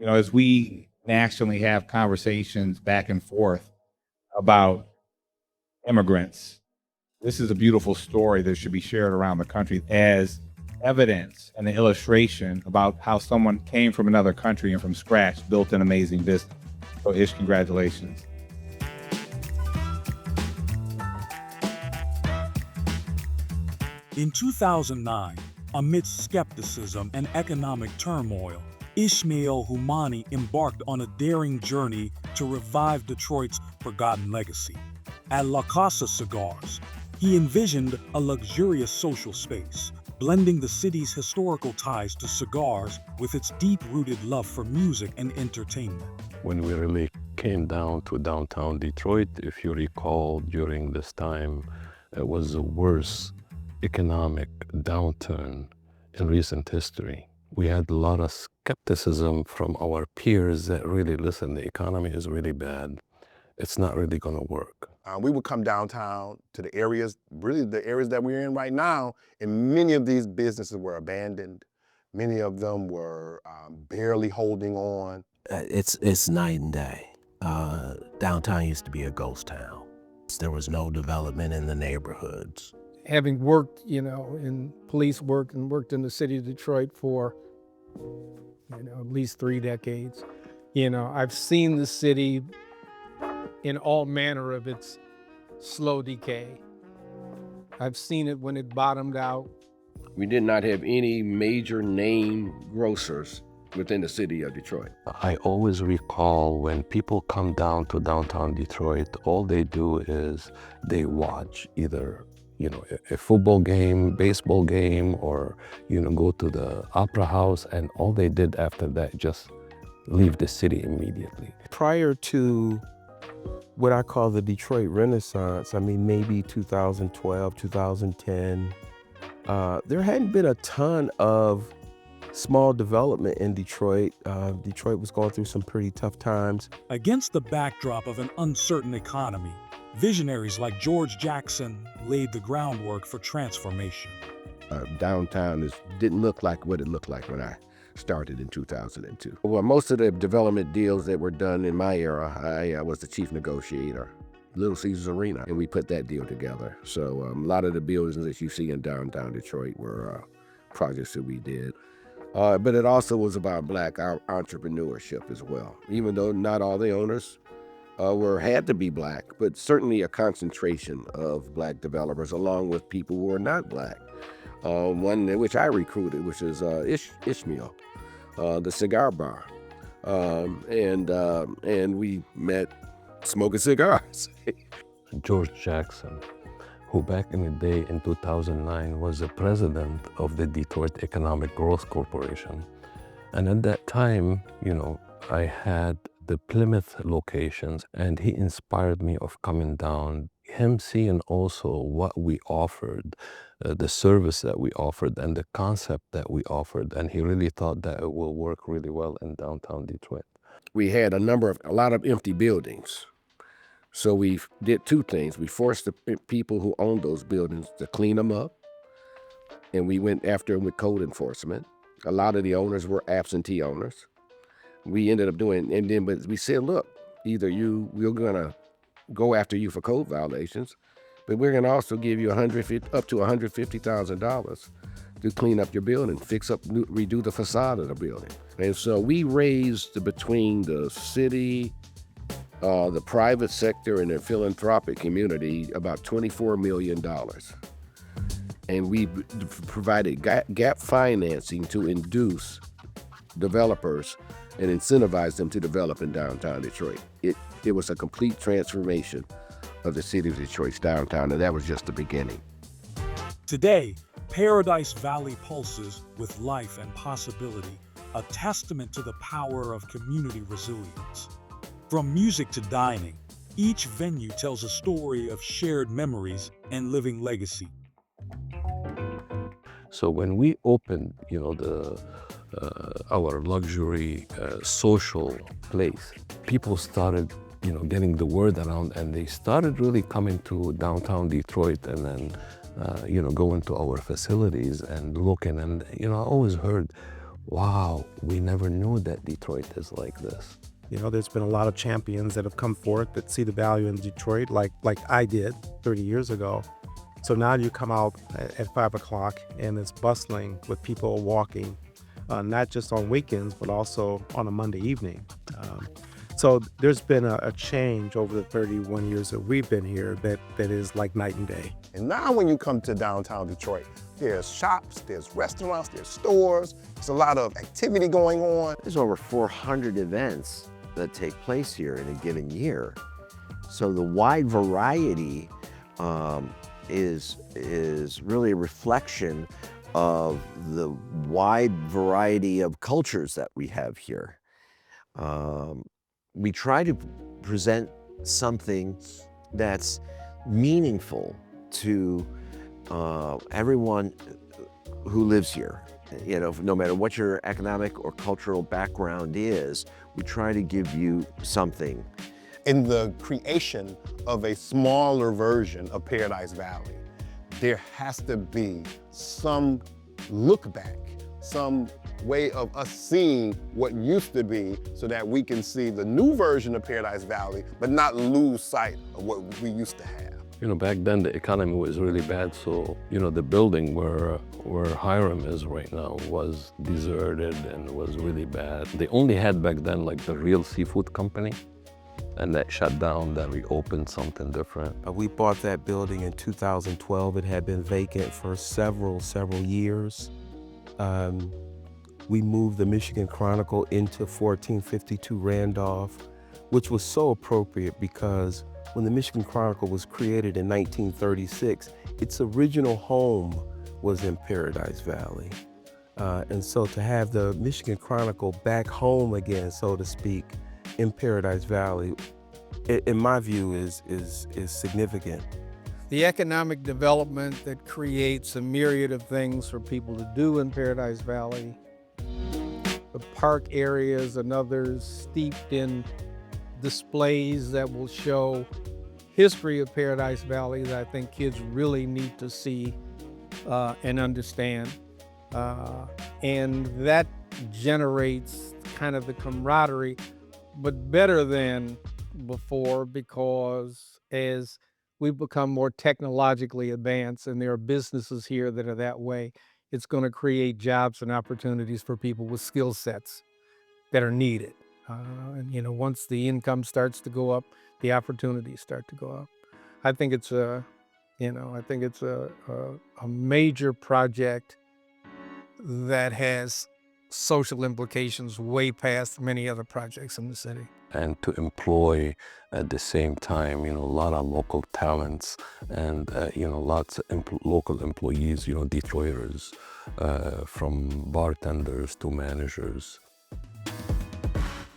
As we nationally have conversations back and forth about immigrants, this is a beautiful story that should be shared around the country as evidence and an illustration about how someone came from another country and from scratch built an amazing business. So Ish, congratulations. In 2009, amidst skepticism and economic turmoil, Ismail Houmani embarked on a daring journey to revive Detroit's forgotten legacy. At La Casa Cigars, he envisioned a luxurious social space, blending the city's historical ties to cigars with its deep-rooted love for music and entertainment. When we really came down to downtown Detroit, if you recall, during this time, it was the worst economic downturn in recent history. We had a lot of skepticism from our peers that really, listen, the economy is really bad. It's not really gonna work. We would come downtown to the areas, really the areas that we're in right now, and many of these businesses were abandoned. Many of them were barely holding on. It's night and day. Downtown used to be a ghost town. There was no development in the neighborhoods. Having worked, in police work and worked in the city of Detroit for, at least 3 decades, I've seen the city in all manner of its slow decay. I've seen it when it bottomed out. We did not have any major name grocers within the city of Detroit. I always recall when people come down to downtown Detroit, all they do is they watch either a football game, baseball game, or go to the opera house, and all they did after that just leave the city immediately. Prior to what I call the Detroit Renaissance, maybe 2012, 2010, there hadn't been a ton of small development in Detroit. Detroit was going through some pretty tough times. Against the backdrop of an uncertain economy, visionaries like George Jackson laid the groundwork for transformation. Downtown didn't look like what it looked like when I started in 2002. Well, most of the development deals that were done in my era, I was the chief negotiator. Little Caesars Arena, and we put that deal together. So a lot of the buildings that you see in downtown Detroit were projects that we did. But it also was about Black entrepreneurship as well. Even though not all the owners had to be Black, but certainly a concentration of Black developers along with people who were not Black. One which I recruited, which is Ishmael, the cigar bar. And we met smoking cigars. George Jackson, who back in the day in 2009 was the president of the Detroit Economic Growth Corporation. And at that time, I had the Plymouth locations, and he inspired me of coming down, him seeing also what we offered, the service that we offered and the concept that we offered. And he really thought that it will work really well in downtown Detroit. We had a lot of empty buildings. So we did two things. We forced the people who owned those buildings to clean them up, and we went after them with code enforcement. A lot of the owners were absentee owners. We ended up but we said, look, either we're gonna go after you for code violations, but we're gonna also give you up to $150,000 to clean up your building, redo the facade of the building. And so we raised between the city, the private sector, and the philanthropic community about $24 million. And we provided gap financing to induce developers and incentivize them to develop in downtown Detroit. It was a complete transformation of the city of Detroit's downtown, and that was just the beginning. Today, Paradise Valley pulses with life and possibility, a testament to the power of community resilience. From music to dining, each venue tells a story of shared memories and living legacy. So when we opened, our luxury social place, people started, getting the word around, and they started really coming to downtown Detroit, and then, going to our facilities and looking. And I always heard, wow, we never knew that Detroit is like this. You know, there's been a lot of champions that have come forth that see the value in Detroit, like I did 30 years ago. So now you come out at 5 o'clock and it's bustling with people walking, not just on weekends, but also on a Monday evening. So there's been a change over the 31 years that we've been here that is like night and day. And now when you come to downtown Detroit, there's shops, there's restaurants, there's stores, there's a lot of activity going on. There's over 400 events that take place here in a given year. So the wide variety is really a reflection of the wide variety of cultures that we have here. We try to present something that's meaningful to everyone who lives here. You know, no matter what your economic or cultural background is, we try to give you something. In the creation of a smaller version of Paradise Valley, there has to be some look back, some way of us seeing what used to be so that we can see the new version of Paradise Valley, but not lose sight of what we used to have. You know, back then the economy was really bad, so, you know, the building where Hiram is right now was deserted and was really bad. They only had back then like the real seafood company, and that shut down, then we opened something different. We bought that building in 2012. It had been vacant for several years. We moved the Michigan Chronicle into 1452 Randolph, which was so appropriate because when the Michigan Chronicle was created in 1936, its original home was in Paradise Valley. And so to have the Michigan Chronicle back home again, so to speak, in Paradise Valley, in my view, is significant. The economic development that creates a myriad of things for people to do in Paradise Valley, the park areas and others steeped in displays that will show history of Paradise Valley that I think kids really need to see and understand. And that generates kind of the camaraderie, but better than before, because as we become more technologically advanced and there are businesses here that are that way, it's going to create jobs and opportunities for people with skill sets that are needed. And you know, once the income starts to go up, the opportunities start to go up. I think it's a major project that has social implications way past many other projects in the city. And to employ at the same time, you know, a lot of local talents and, you know, lots of local employees, you know, Detroiters, from bartenders to managers.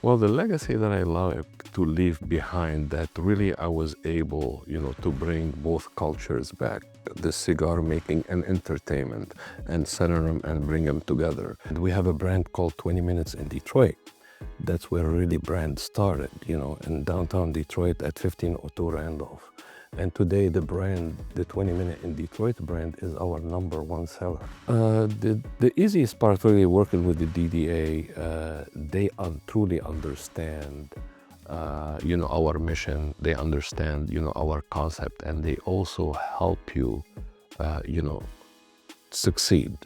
Well, the legacy that I like to leave behind, that really I was able, you know, to bring both cultures back, the cigar making and entertainment, and center them and bring them together. And we have a brand called 20 Minutes in Detroit. That's where really brand started, you know, in downtown Detroit at 1502 Randolph. And today the brand, the 20 Minute in Detroit brand, is our #1 seller. The easiest part really working with the DDA, they truly understand, you know, our mission. They understand, you know, our concept, and they also help you, you know, succeed.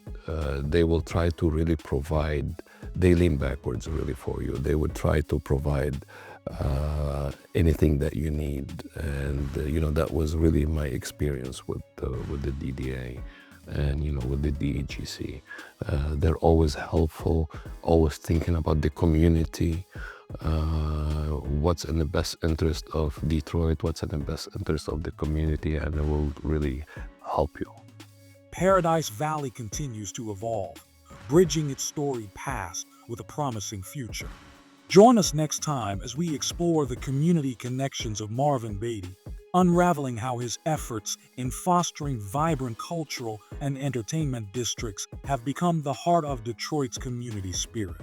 They will try to really provide, they lean backwards really for you. They would try to provide anything that you need, and you know, that was really my experience with the DDA and, you know, with the DEGC. They're always helpful, always thinking about the community, what's in the best interest of Detroit, what's in the best interest of the community, and it will really help you. Paradise Valley continues to evolve, bridging its storied past with a promising future. Join us next time as we explore the community connections of Marvin Beatty, unraveling how his efforts in fostering vibrant cultural and entertainment districts have become the heart of Detroit's community spirit.